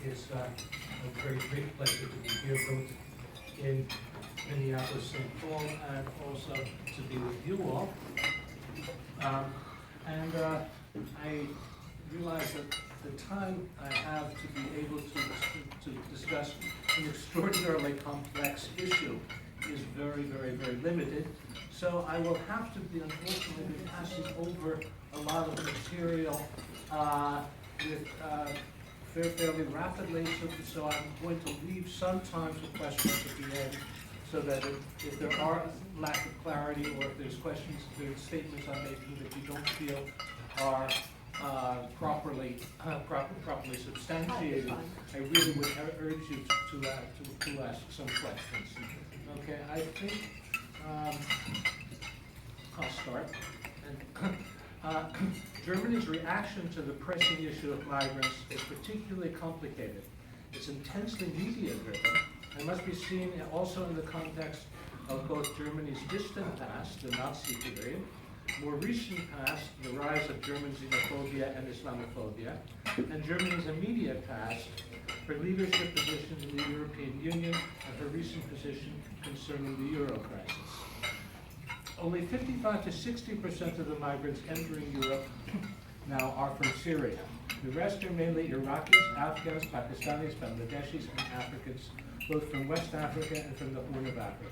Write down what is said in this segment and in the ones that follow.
It's a very great pleasure to be here, both in Minneapolis, St. Paul, and also to be with you all. I realize that the time I have to be able to discuss an extraordinarily complex issue is very, very, very limited. So I will have to be, unfortunately, be passing over a lot of material fairly rapidly, so I'm going to leave some time for questions at the end, so that if there are lack of clarity, or if there's questions, there's statements I'm making that you don't feel are properly substantiated, I really would urge you to ask some questions. Okay, I think I'll start. Germany's reaction to the pressing issue of migrants is particularly complicated. It's intensely media-driven and must be seen also in the context of both Germany's distant past, the Nazi period, more recent past, the rise of German xenophobia and Islamophobia, and Germany's immediate past, her leadership position in the European Union and her recent position concerning the Euro crisis. Only 55 to 60% of the migrants entering Europe now are from Syria. The rest are mainly Iraqis, Afghans, Pakistanis, Bangladeshis, and Africans, both from West Africa and from the Horn of Africa.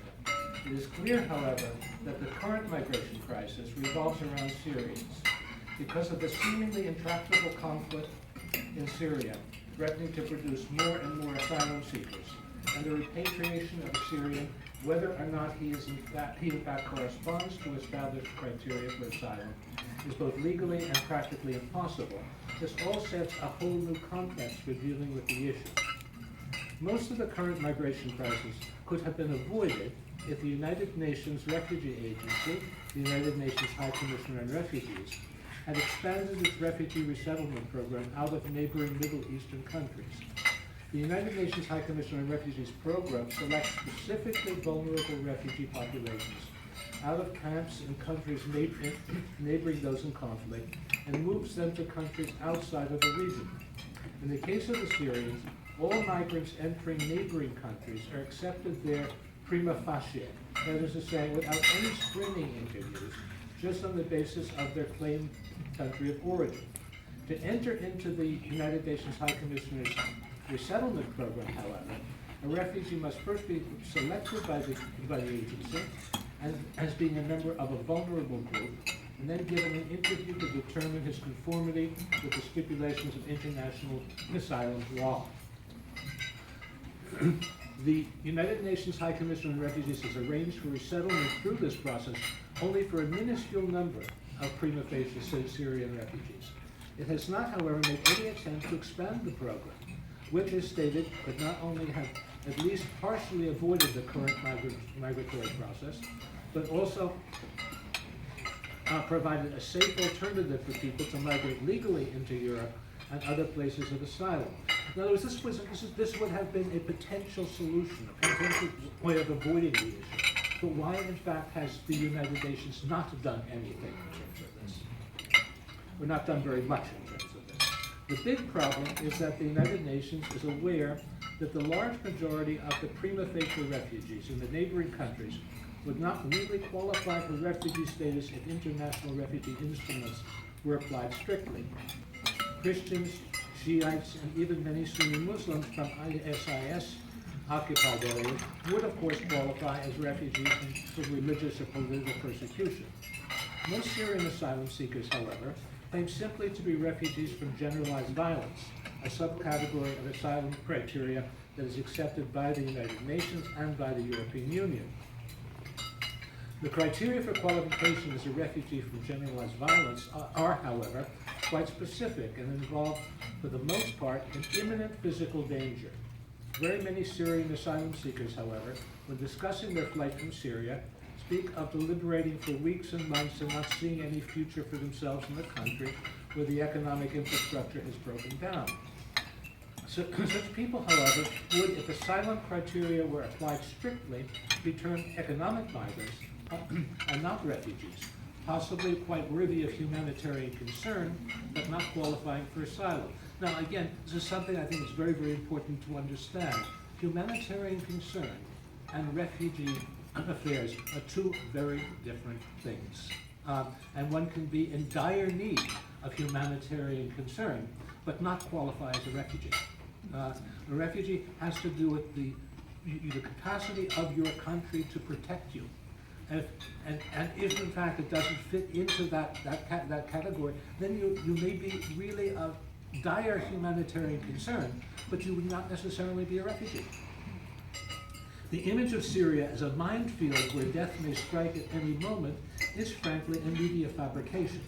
It is clear, however, that the current migration crisis revolves around Syrians. Because of the seemingly intractable conflict in Syria, threatening to produce more and more asylum seekers, and the repatriation of a Syrian, whether or not he in fact corresponds to established criteria for asylum, is both legally and practically impossible. This all sets a whole new context for dealing with the issue. Most of the current migration crisis could have been avoided if the United Nations Refugee Agency, the United Nations High Commissioner on Refugees, had expanded its refugee resettlement program out of neighboring Middle Eastern countries. The United Nations High Commissioner on Refugees program selects specifically vulnerable refugee populations out of camps in countries neighboring those in conflict and moves them to countries outside of the region. In the case of the Syrians, all migrants entering neighboring countries are accepted there prima facie, that is to say, without any screening interviews, just on the basis of their claimed country of origin. To enter into the United Nations High Commissioner's resettlement program, however, a refugee must first be selected by the agency and as being a member of a vulnerable group, and then given an interview to determine his conformity with the stipulations of international asylum law. The United Nations High Commissioner on Refugees has arranged for resettlement through this process only for a minuscule number of prima facie Syrian refugees. It has not, however, made any attempt to expand the program, which, as stated, could not only have at least partially avoided the current migratory process, but also provided a safe alternative for people to migrate legally into Europe and other places of asylum. In other words, this would have been a potential solution, a potential way of avoiding the issue. But why, in fact, has the United Nations not done anything in terms of this? Or not done very much in terms of this? The big problem is that the United Nations is aware that the large majority of the prima facie refugees in the neighboring countries would not really qualify for refugee status if international refugee instruments were applied strictly. Christians, Shiites, and even many Sunni Muslims from ISIS occupied areas would, of course, qualify as refugees for religious or political persecution. Most Syrian asylum seekers, however, claim simply to be refugees from generalized violence, a subcategory of asylum criteria that is accepted by the United Nations and by the European Union. The criteria for qualification as a refugee from generalized violence are, however, quite specific and involve, for the most part, an imminent physical danger. Very many Syrian asylum seekers, however, when discussing their flight from Syria, speak of deliberating for weeks and months and not seeing any future for themselves in the country where the economic infrastructure has broken down. Such people, however, would, if asylum criteria were applied strictly, be termed economic migrants and not refugees, possibly quite worthy of humanitarian concern, but not qualifying for asylum. Now, again, this is something I think is very, very important to understand. Humanitarian concern and refugee affairs are two very different things. And one can be in dire need of humanitarian concern, but not qualify as a refugee. A refugee has to do with the capacity of your country to protect you. And if in fact it doesn't fit into that category, then you may be really of dire humanitarian concern, but you would not necessarily be a refugee. The image of Syria as a minefield where death may strike at any moment is frankly a media fabrication.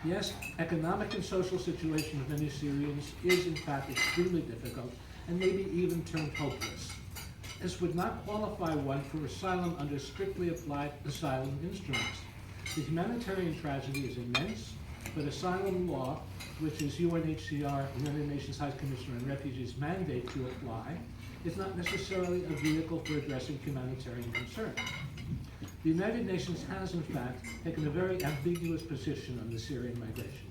Yes, economic and social situation of many Syrians is in fact extremely difficult and maybe even termed hopeless. This would not qualify one for asylum under strictly applied asylum instruments. The humanitarian tragedy is immense, but asylum law, which is UNHCR, United Nations High Commissioner on Refugees' mandate to apply, is not necessarily a vehicle for addressing humanitarian concerns. The United Nations has, in fact, taken a very ambiguous position on the Syrian migration.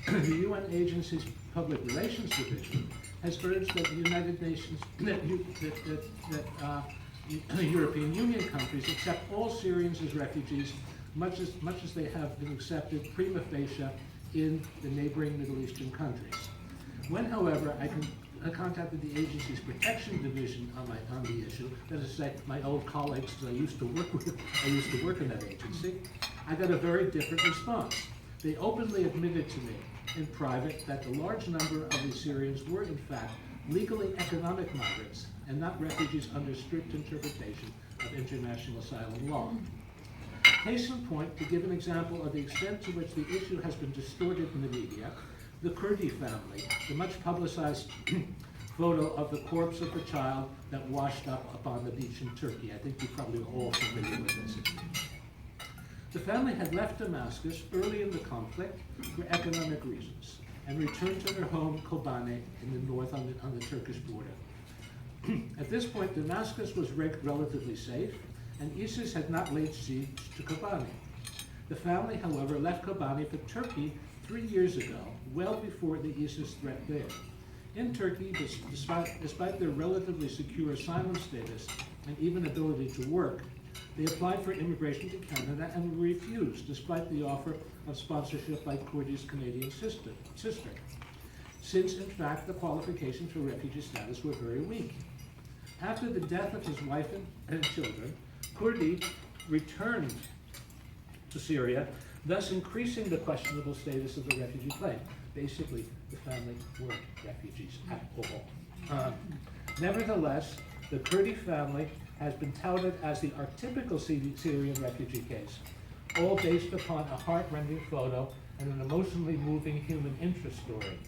The UN agency's Public Relations Division has urged that the United Nations, that European Union countries accept all Syrians as refugees, much as they have been accepted prima facie in the neighboring Middle Eastern countries. When, however, I contacted the agency's protection division on the issue, that is to say, my old colleagues I used to work in that agency, I got a very different response. They openly admitted to me in private that the large number of these Syrians were in fact legally economic migrants and not refugees under strict interpretation of international asylum law. Case in point, to give an example of the extent to which the issue has been distorted in the media, the Kurdi family, the much publicized photo of the corpse of the child that washed up upon the beach in Turkey. I think you're probably all familiar with this. The family had left Damascus early in the conflict for economic reasons and returned to their home Kobane in the north on the Turkish border. At this point, Damascus was relatively safe, and ISIS had not laid siege to Kobane. The family, however, left Kobane for Turkey 3 years ago, well before the ISIS threat there. In Turkey, despite their relatively secure asylum status and even ability to work, they applied for immigration to Canada and were refused, despite the offer of sponsorship by Kurdi's Canadian sister, since in fact the qualifications for refugee status were very weak. After the death of his wife and children, Kurdi returned to Syria, thus increasing the questionable status of the refugee claim. Basically, the family weren't refugees at all. Nevertheless, the Kurdi family has been touted as the archetypical Syrian refugee case, all based upon a heart-rending photo and an emotionally moving human interest story.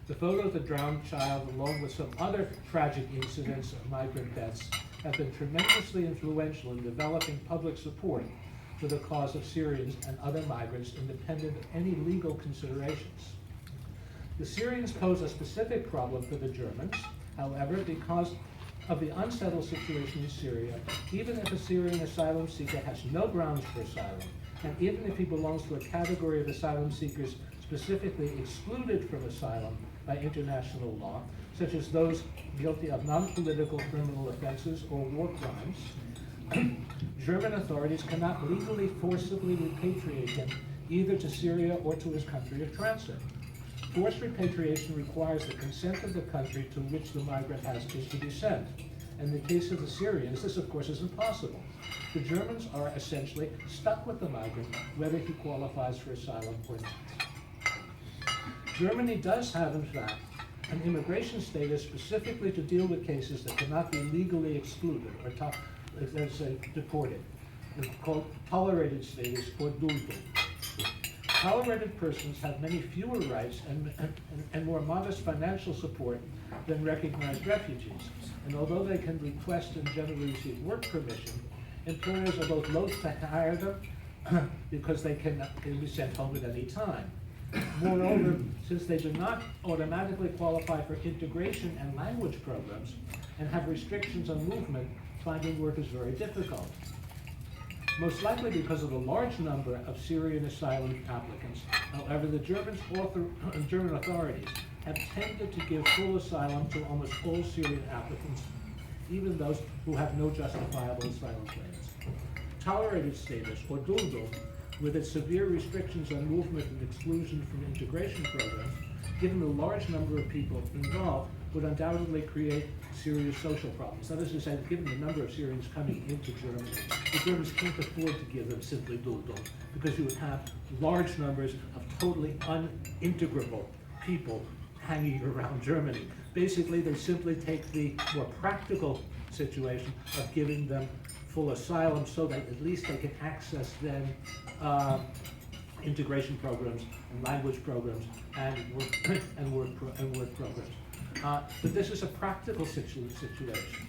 The photo of the drowned child, along with some other tragic incidents of migrant deaths, have been tremendously influential in developing public support for the cause of Syrians and other migrants independent of any legal considerations. The Syrians pose a specific problem for the Germans, however, because of the unsettled situation in Syria. Even if a Syrian asylum seeker has no grounds for asylum, and even if he belongs to a category of asylum seekers specifically excluded from asylum by international law, such as those guilty of non-political criminal offenses or war crimes, German authorities cannot legally forcibly repatriate him either to Syria or to his country of transit. Forced repatriation requires the consent of the country to which the migrant has is to descend. In the case of the Syrians, this of course is impossible. The Germans are essentially stuck with the migrant, whether he qualifies for asylum or not. Germany does have, in fact, an immigration status specifically to deal with cases that cannot be legally excluded or let's say deported. It's called tolerated status or Duldung. Tolerated persons have many fewer rights and more modest financial support than recognized refugees. And although they can request and generally receive work permission, employers are both loath to hire them because they can be sent home at any time. Moreover, since they do not automatically qualify for integration and language programs and have restrictions on movement, finding work is very difficult. Most likely because of the large number of Syrian asylum applicants. However, the German authorities have tended to give full asylum to almost all Syrian applicants, even those who have no justifiable asylum claims. Tolerated status, or duldul, with its severe restrictions on movement and exclusion from integration programs, given the large number of people involved, would undoubtedly create serious social problems. That is to say, given the number of Syrians coming into Germany, the Germans can't afford to give them simply duldul, because you would have large numbers of totally unintegrable people hanging around Germany. Basically, they simply take the more practical situation of giving them full asylum so that at least they can access then integration programs and language programs and work programs. But this is a practical situation.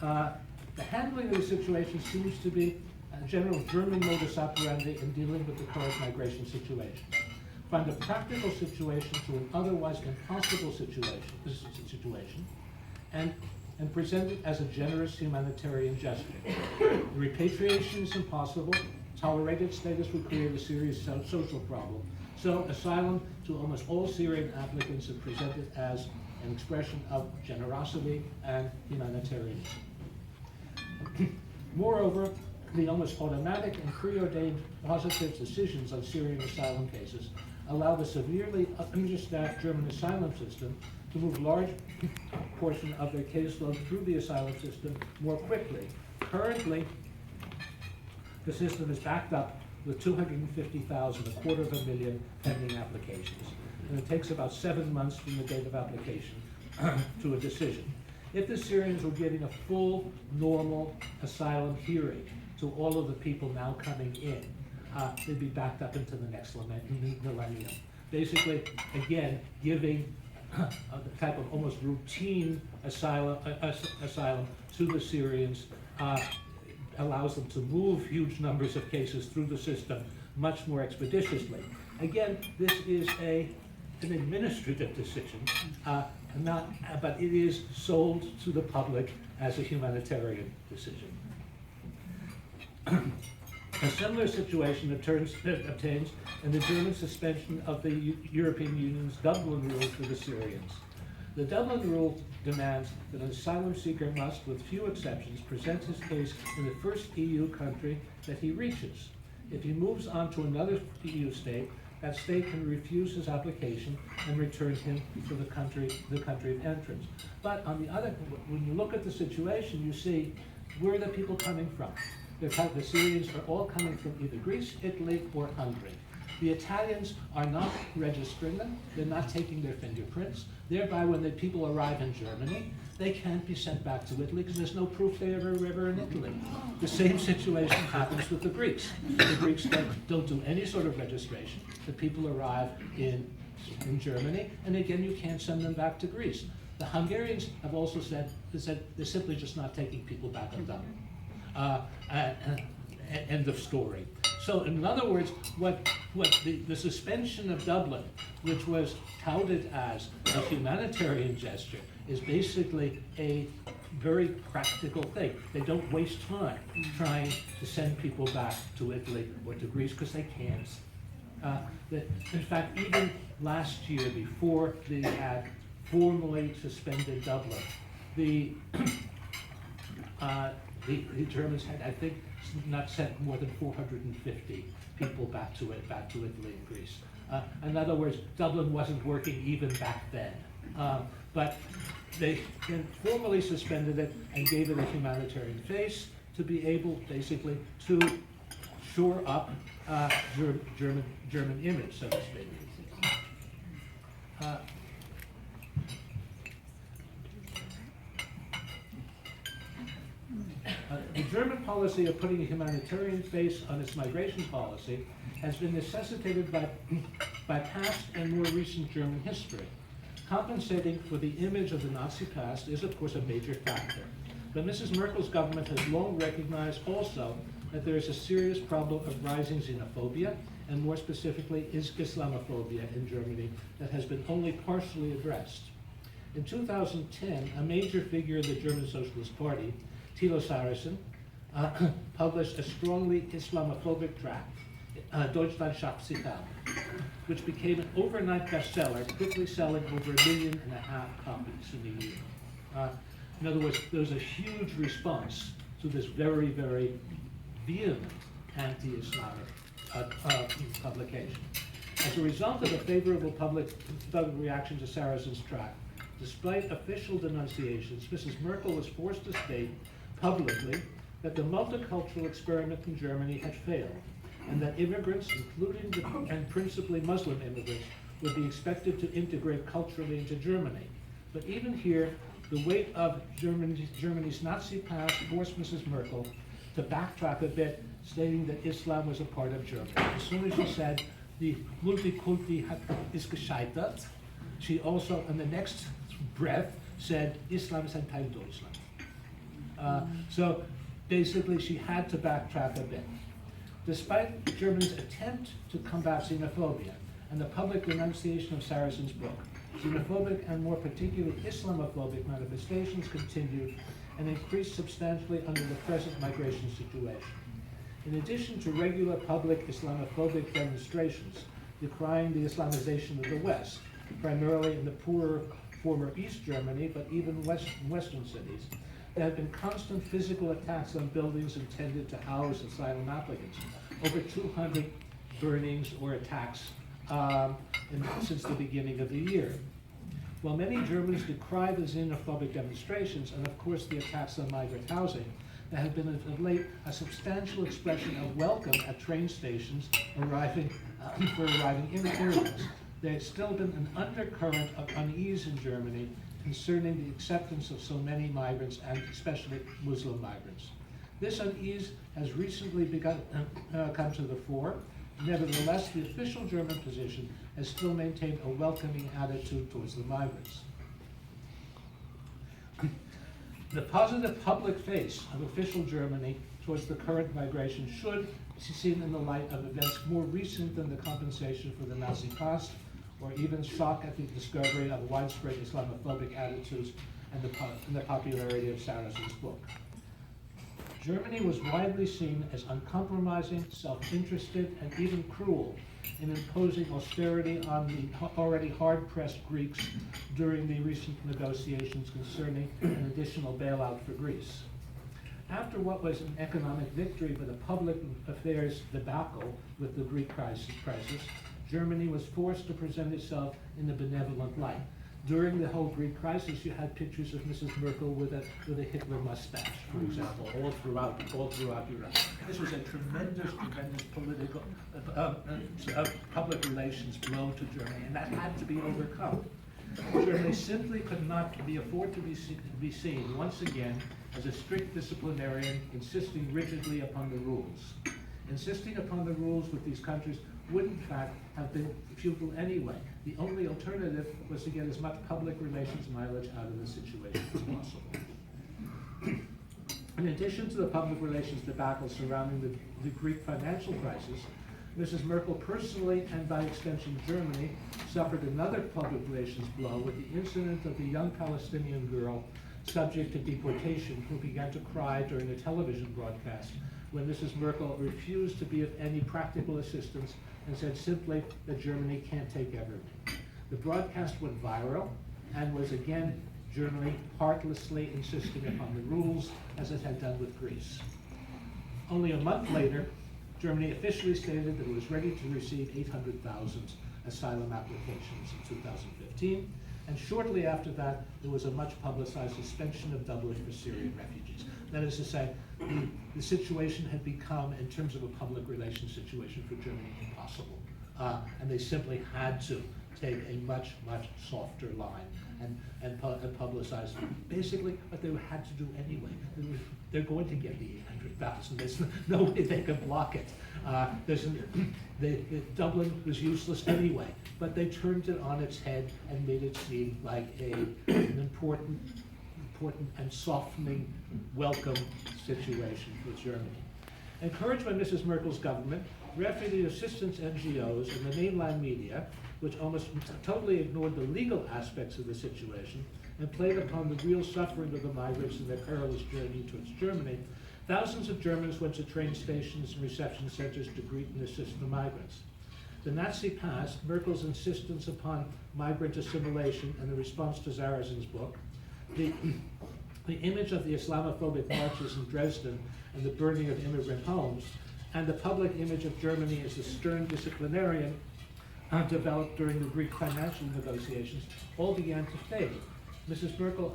The handling of the situation seems to be a general German modus operandi in dealing with the current migration situation. Find a practical situation to an otherwise impossible situation and present it as a generous humanitarian gesture. Repatriation is impossible. Tolerated status would create a serious social problem. So asylum to almost all Syrian applicants is presented as an expression of generosity and humanitarianism. Moreover, the almost automatic and preordained positive decisions on Syrian asylum cases allow the severely understaffed German asylum system to move large portion of their caseload through the asylum system more quickly. Currently, the system is backed up with 250,000, a quarter of a million pending applications. And it takes about 7 months from the date of application to a decision. If the Syrians were getting a full, normal asylum hearing to all of the people now coming in, they'd be backed up into the next millennium. Basically, again, giving a type of almost routine asylum to the Syrians allows them to move huge numbers of cases through the system much more expeditiously. Again, this is an administrative decision, but it is sold to the public as a humanitarian decision. A similar situation obtains in the German suspension of the European Union's Dublin Rule for the Syrians. The Dublin Rule demands that an asylum seeker must, with few exceptions, present his case in the first EU country that he reaches. If he moves on to another EU state, that state can refuse his application and return him to the country of entrance. But on the other, when you look at the situation, you see where are the people coming from. The Syrians are all coming from either Greece, Italy, or Hungary. The Italians are not registering them. They're not taking their fingerprints. Thereby, when the people arrive in Germany, they can't be sent back to Italy because there's no proof they were ever in Italy. The same situation happens with the Greeks. The Greeks don't do any sort of registration. The people arrive in Germany, and again, you can't send them back to Greece. The Hungarians have also said they're simply just not taking people back on Dublin. End of story. So in other words, what the suspension of Dublin, which was touted as a humanitarian gesture, is basically a very practical thing. They don't waste time trying to send people back to Italy or to Greece because they can't. In fact, even last year, before they had formally suspended Dublin, the Germans had, I think, not sent more than 450 people back to Italy and Greece. In other words, Dublin wasn't working even back then. But they then formally suspended it and gave it a humanitarian face to be able, basically, to shore up German image, so to speak. The German policy of putting a humanitarian face on its migration policy has been necessitated by past and more recent German history. Compensating for the image of the Nazi past is, of course, a major factor. But Mrs. Merkel's government has long recognized also that there is a serious problem of rising xenophobia, and more specifically is Islamophobia in Germany, that has been only partially addressed. In 2010, a major figure of the German Socialist Party, Thilo Saracen, published a strongly Islamophobic tract, Deutschland schafft sich an, which became an overnight bestseller, quickly selling over 1.5 million copies in a year. In other words, there was a huge response to this very, very vehement anti-Islamic publication. As a result of the favorable public reaction to Saracen's tract, despite official denunciations, Mrs. Merkel was forced to state publicly that the multicultural experiment in Germany had failed, and that immigrants, including and principally Muslim immigrants, would be expected to integrate culturally into Germany. But even here, the weight of Germany's Nazi past forced Mrs. Merkel to backtrack a bit, stating that Islam was a part of Germany. As soon as she said, the Multikulti is gescheitert, she also, in the next breath, said, Islam is ein Teil Deutschland. So basically, she had to backtrack a bit. Despite Germany's attempt to combat xenophobia and the public denunciation of Saracen's book, xenophobic and more particularly Islamophobic manifestations continued and increased substantially under the present migration situation. In addition to regular public Islamophobic demonstrations decrying the Islamization of the West, primarily in the poorer former East Germany, but even Western cities, there have been constant physical attacks on buildings intended to house asylum applicants. Over 200 burnings or attacks since the beginning of the year. While many Germans decry the xenophobic demonstrations and of course the attacks on migrant housing, there have been of late a substantial expression of welcome at train stations for arriving immigrants. There has still been an undercurrent of unease in Germany concerning the acceptance of so many migrants, and especially Muslim migrants. This unease has recently come to the fore. Nevertheless, the official German position has still maintained a welcoming attitude towards the migrants. The positive public face of official Germany towards the current migration should be seen in the light of events more recent than the compensation for the Nazi past, or even shock at the discovery of widespread Islamophobic attitudes and the popularity of Saracen's book. Germany was widely seen as uncompromising, self-interested, and even cruel in imposing austerity on the already hard-pressed Greeks during the recent negotiations concerning an additional bailout for Greece. After what was an economic victory but a public affairs debacle with the Greek crisis, Germany was forced to present itself in a benevolent light. During the whole Greek crisis, you had pictures of Mrs. Merkel with a Hitler mustache, for example, all throughout Europe. This was a tremendous political, public relations blow to Germany, and that had to be overcome. Germany simply could not afford to be seen once again as a strict disciplinarian, insisting rigidly upon the rules. Insisting upon the rules with these countries would in fact have been futile anyway. The only alternative was to get as much public relations mileage out of the situation as possible. In addition to the public relations debacle surrounding the Greek financial crisis, Mrs. Merkel personally, and by extension Germany, suffered another public relations blow with the incident of the young Palestinian girl subject to deportation who began to cry during a television broadcast when Mrs. Merkel refused to be of any practical assistance and said simply that Germany can't take everything. The broadcast went viral and was again Germany heartlessly insisting upon the rules as it had done with Greece. Only a month later, Germany officially stated that it was ready to receive 800,000 asylum applications in 2015, and shortly after that, there was a much publicized suspension of Dublin for Syrian refugees. That is to say, the situation had become, in terms of a public relations situation for Germany, impossible. And they simply had to take a much softer line and publicize basically what they had to do anyway. They're going to get the 800,000. There's no way they could block it. Dublin was useless anyway, but they turned it on its head and made it seem like an important and softening welcome situation for Germany. Encouraged by Mrs. Merkel's government, refugee assistance NGOs and the mainland media, which almost totally ignored the legal aspects of the situation and played upon the real suffering of the migrants in their perilous journey towards Germany, thousands of Germans went to train stations and reception centers to greet and assist the migrants. The Nazi past, Merkel's insistence upon migrant assimilation, and the response to Zarazin's book, the image of the Islamophobic marches in Dresden and the burning of immigrant homes, and the public image of Germany as a stern disciplinarian developed during the Greek financial negotiations all began to fade. Mrs. Merkel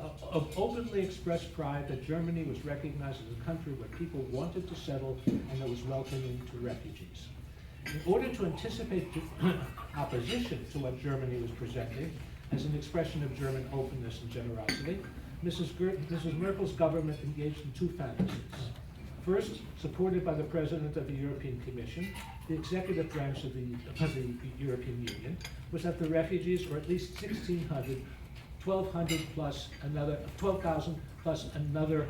openly expressed pride that Germany was recognized as a country where people wanted to settle and that was welcoming to refugees. In order to anticipate opposition to what Germany was presenting as an expression of German openness and generosity, Mrs. Merkel's government engaged in two fantasies. First, supported by the President of the European Commission, the executive branch of the European Union, was that the refugees, or at least 1,200 plus another, 12,000 plus another,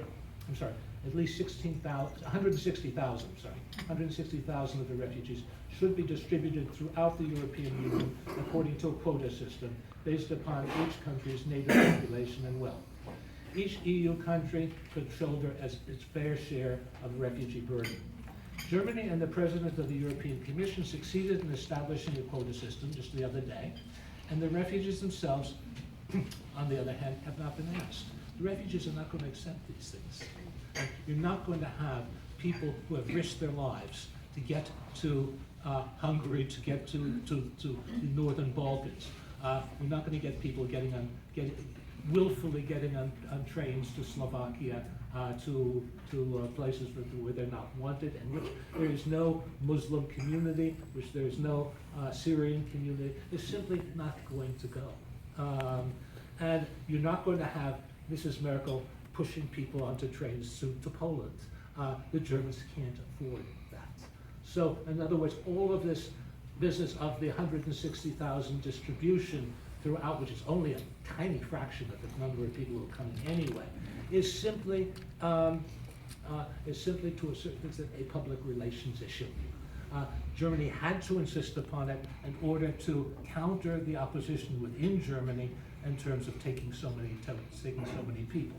I'm sorry, at least 160,000 of the refugees should be distributed throughout the European Union according to a quota system based upon each country's native population and wealth. Each EU country could shoulder its fair share of the refugee burden. Germany and the President of the European Commission succeeded in establishing a quota system just the other day, and the refugees themselves, on the other hand, have not been asked. The refugees are not going to accept these things. You're not going to have people who have risked their lives to get to Hungary, to get to the northern Balkans. We're not going to get people willfully getting on trains to Slovakia, to places where they're not wanted, and which there is no Muslim community, which there is no Syrian community. It's simply not going to go. And you're not going to have Mrs. Merkel pushing people onto trains to Poland. The Germans can't afford that. So, in other words, all of this business of the 160,000 distribution throughout, which is only a tiny fraction of the number of people who are coming anyway, is simply to a certain extent a public relations issue. Germany had to insist upon it in order to counter the opposition within Germany in terms of taking so many people.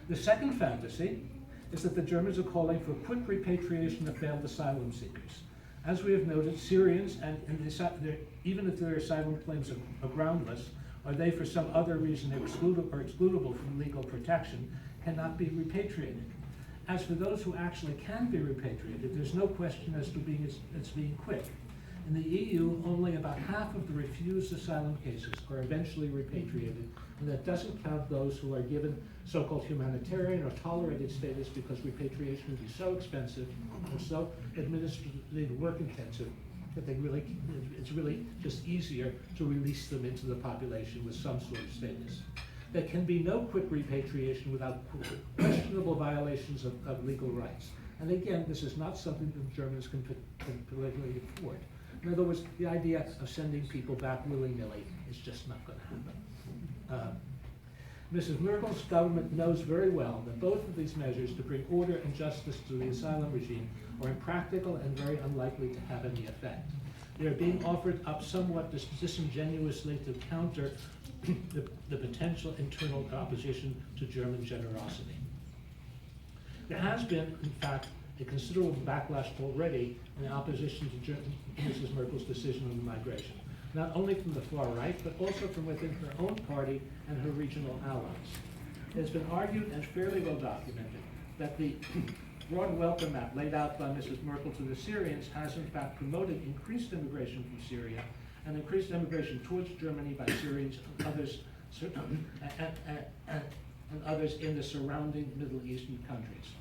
The second fantasy is that the Germans are calling for quick repatriation of failed asylum seekers. As we have noted, Syrians, even if their asylum claims are groundless, or they for some other reason are excludable from legal protection, cannot be repatriated. As for those who actually can be repatriated, there's no question as to it's being quick. In the EU, only about half of the refused asylum cases are eventually repatriated, and that doesn't count those who are given so-called humanitarian or tolerated status because repatriation would be so expensive and so administratively work-intensive that it's really just easier to release them into the population with some sort of status. There can be no quick repatriation without questionable violations of legal rights. And again, this is not something that the Germans can politically afford. In other words, the idea of sending people back willy-nilly is just not going to happen. Mrs. Merkel's government knows very well that both of these measures to bring order and justice to the asylum regime are impractical and very unlikely to have any effect. They are being offered up somewhat disingenuously to counter the potential internal opposition to German generosity. There has been, in fact, a considerable backlash already in opposition to Mrs. Merkel's decision on migration, not only from the far right, but also from within her own party and her regional allies. It has been argued and fairly well documented that the broad welcome map laid out by Mrs. Merkel to the Syrians has in fact promoted increased immigration from Syria and increased immigration towards Germany by Syrians and others in the surrounding Middle Eastern countries.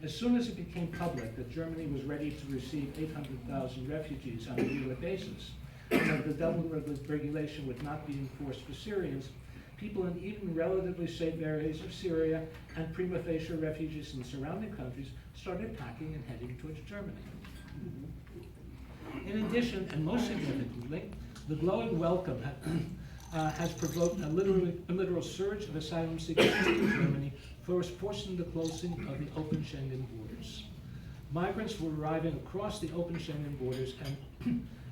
As soon as it became public that Germany was ready to receive 800,000 refugees on a regular basis, and that the Dublin regulation would not be enforced for Syrians, people in even relatively safe areas of Syria and prima facie refugees in the surrounding countries started packing and heading towards Germany. In addition, and most significantly, the glowing welcome has provoked a literal surge of asylum seekers into Germany, forcing the closing of the open Schengen borders. Migrants were arriving across the open Schengen borders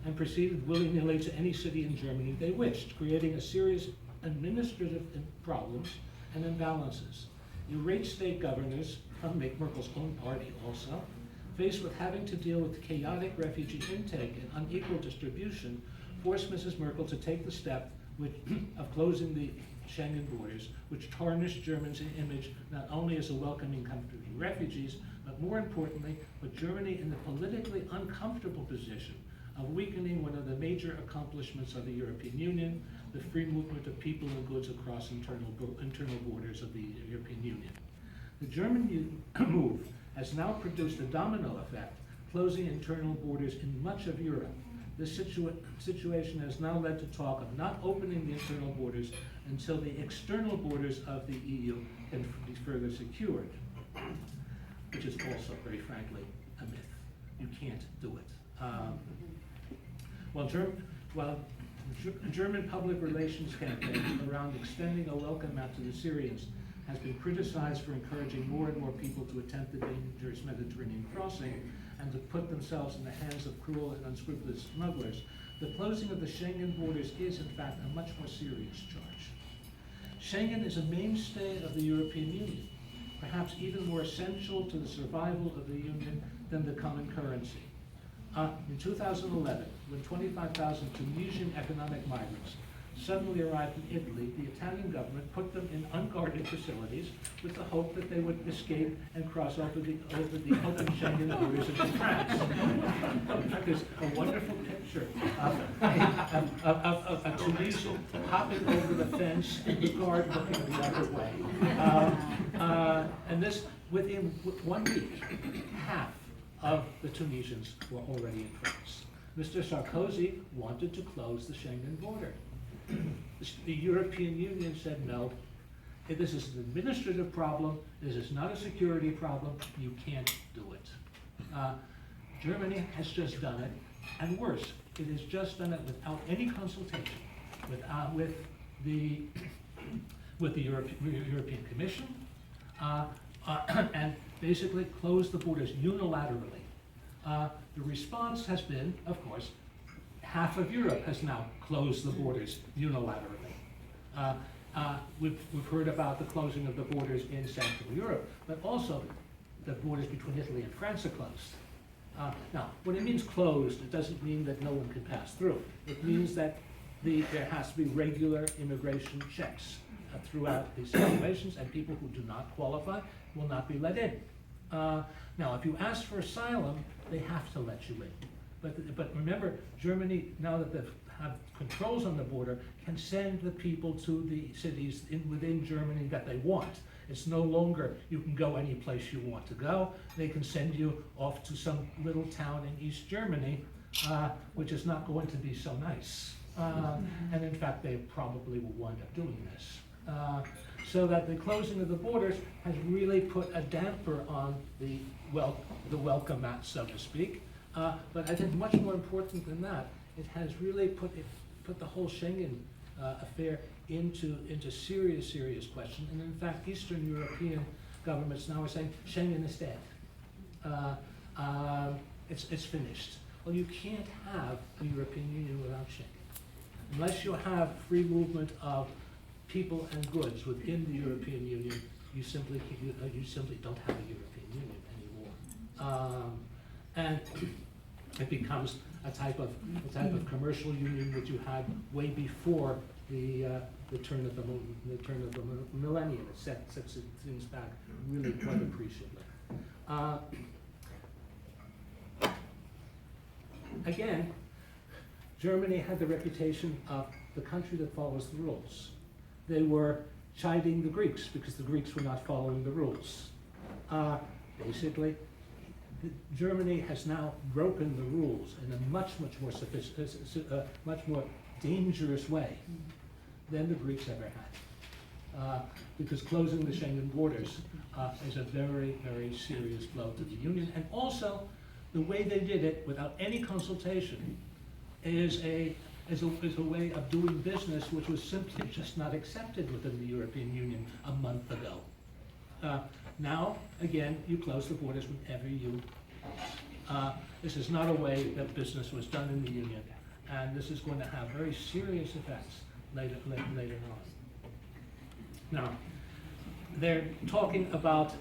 and proceeded willy-nilly to any city in Germany they wished, creating a series of administrative problems and imbalances. Irate state governors, from Merkel's own party also, faced with having to deal with chaotic refugee intake and unequal distribution, forced Mrs. Merkel to take the step of closing the Schengen borders, which tarnished Germany's image not only as a welcoming country to refugees, but more importantly, put Germany in the politically uncomfortable position of weakening one of the major accomplishments of the European Union, the free movement of people and goods across internal borders of the European Union. The German move has now produced a domino effect, closing internal borders in much of Europe. This situation has now led to talk of not opening the internal borders until the external borders of the EU can be further secured, which is also, very frankly, a myth. You can't do it. While German public relations campaign around extending a welcome mat to the Syrians has been criticized for encouraging more and more people to attempt the dangerous Mediterranean crossing and to put themselves in the hands of cruel and unscrupulous smugglers, the closing of the Schengen borders is, in fact, a much more serious charge. Schengen is a mainstay of the European Union, perhaps even more essential to the survival of the Union than the common currency. In 2011, when 25,000 Tunisian economic migrants suddenly arrived in Italy, the Italian government put them in unguarded facilities with the hope that they would escape and cross over the open Schengen borders into France. There's a wonderful picture of a Tunisian hopping over the fence and the guard looking the other way. And this, within 1 week, half of the Tunisians were already in France. Mr. Sarkozy wanted to close the Schengen border. The European Union said, no, this is an administrative problem, this is not a security problem, you can't do it. Germany has just done it, and worse, it has just done it without any consultation with the European Commission, and basically closed the borders unilaterally. The response has been, of course, half of Europe has now closed the borders unilaterally. We've heard about the closing of the borders in Central Europe, but also the borders between Italy and France are closed. Now, when it means closed, it doesn't mean that no one can pass through. It means that there has to be regular immigration checks throughout these situations, and people who do not qualify will not be let in. Now, if you ask for asylum, they have to let you in. But remember, Germany, now that they have controls on the border, can send the people to the cities within Germany that they want. It's no longer you can go any place you want to go. They can send you off to some little town in East Germany, which is not going to be so nice. And in fact, they probably will wind up doing this. So that the closing of the borders has really put a damper on the welcome mat, so to speak. But I think much more important than that, it has really put the whole Schengen affair into serious question. And in fact, Eastern European governments now are saying Schengen is dead. It's finished. Well, you can't have a European Union without Schengen. Unless you have free movement of people and goods within the European Union, you simply don't have a European Union anymore. And it becomes a type of commercial union which you had way before the turn of the millennium. It sets things back really quite appreciably. Again, Germany had the reputation of the country that follows the rules. They were chiding the Greeks because the Greeks were not following the rules. Basically, Germany has now broken the rules in a much more sophisticated, much more dangerous way than the Greeks ever had. Because closing the Schengen borders is a very serious blow to the Union. And also, the way they did it without any consultation is a way of doing business which was simply just not accepted within the European Union a month ago. Now, again, you close the borders whenever you want. This is not a way that business was done in the Union, and this is going to have very serious effects later on. Now, they're talking about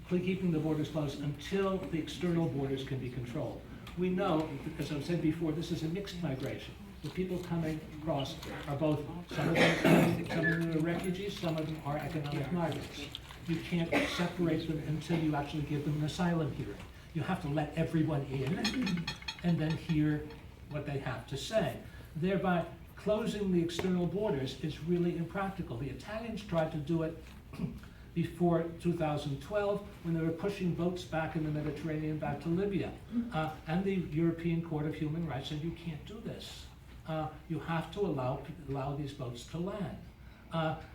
keeping the borders closed until the external borders can be controlled. We know, as I've said before, this is a mixed migration. The people coming across are both, some of them are refugees, some of them are economic migrants. You can't separate them until you actually give them an asylum hearing. You have to let everyone in and then hear what they have to say. Thereby, closing the external borders is really impractical. The Italians tried to do it before 2012 when they were pushing boats back in the Mediterranean back to Libya. And the European Court of Human Rights said, you can't do this. You have to allow these boats to land.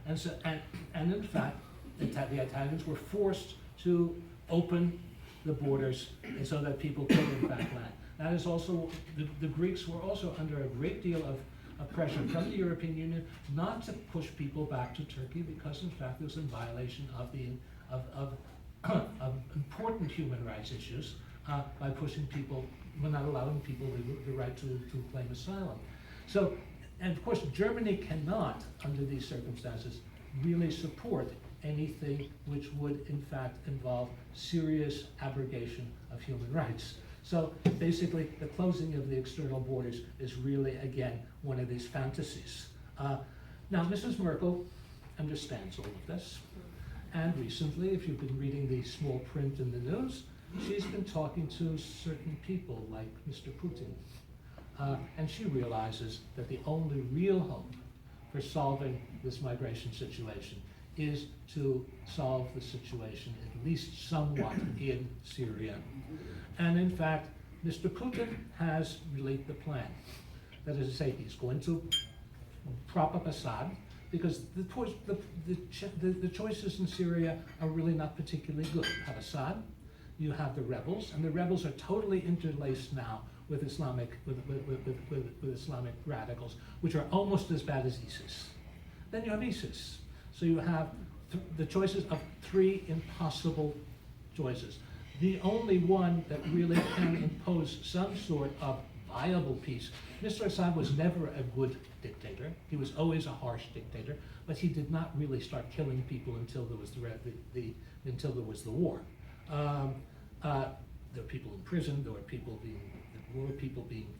And in fact, the Italians were forced to open the borders so that people could in fact land. That is also, the Greeks were also under a great deal of pressure from the European Union not to push people back to Turkey because in fact it was in violation of important human rights issues by pushing people, not allowing people the right to claim asylum. So, and of course Germany cannot, under these circumstances, really support anything which would in fact involve serious abrogation of human rights. So basically, the closing of the external borders is really, again, one of these fantasies. Now, Mrs. Merkel understands all of this. And recently, if you've been reading the small print in the news, she's been talking to certain people like Mr. Putin. And she realizes that the only real hope for solving this migration situation is to solve the situation, at least somewhat, in Syria. And in fact, Mr. Putin has really the plan. That is to say, he's going to prop up Assad because the choices in Syria are really not particularly good. You have Assad, you have the rebels, and the rebels are totally interlaced now with Islamic radicals, which are almost as bad as ISIS. Then you have ISIS. So you have the choices of three impossible choices. The only one that really can impose some sort of viable peace. Mr. Assad was never a good dictator. He was always a harsh dictator, but he did not really start killing people until there was the war. There were people in prison. There were people being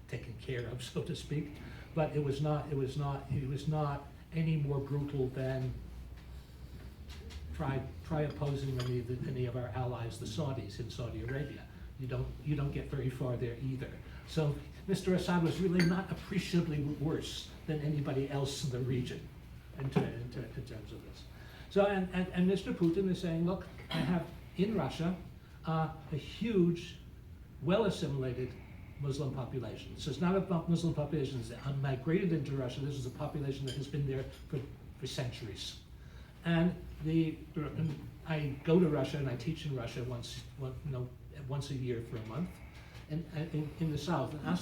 taken care of, so to speak. But he was not any more brutal than try opposing any of our allies, the Saudis in Saudi Arabia. You don't get very far there either. So Mr. Assad was really not appreciably worse than anybody else in the region in terms of this. So and Mr. Putin is saying, look, I have in Russia a huge, well-assimilated Muslim population. So it's not about Muslim populations that migrated into Russia. This is a population that has been there for centuries. And I go to Russia and I teach in Russia once a year for a month, and in the south, and ask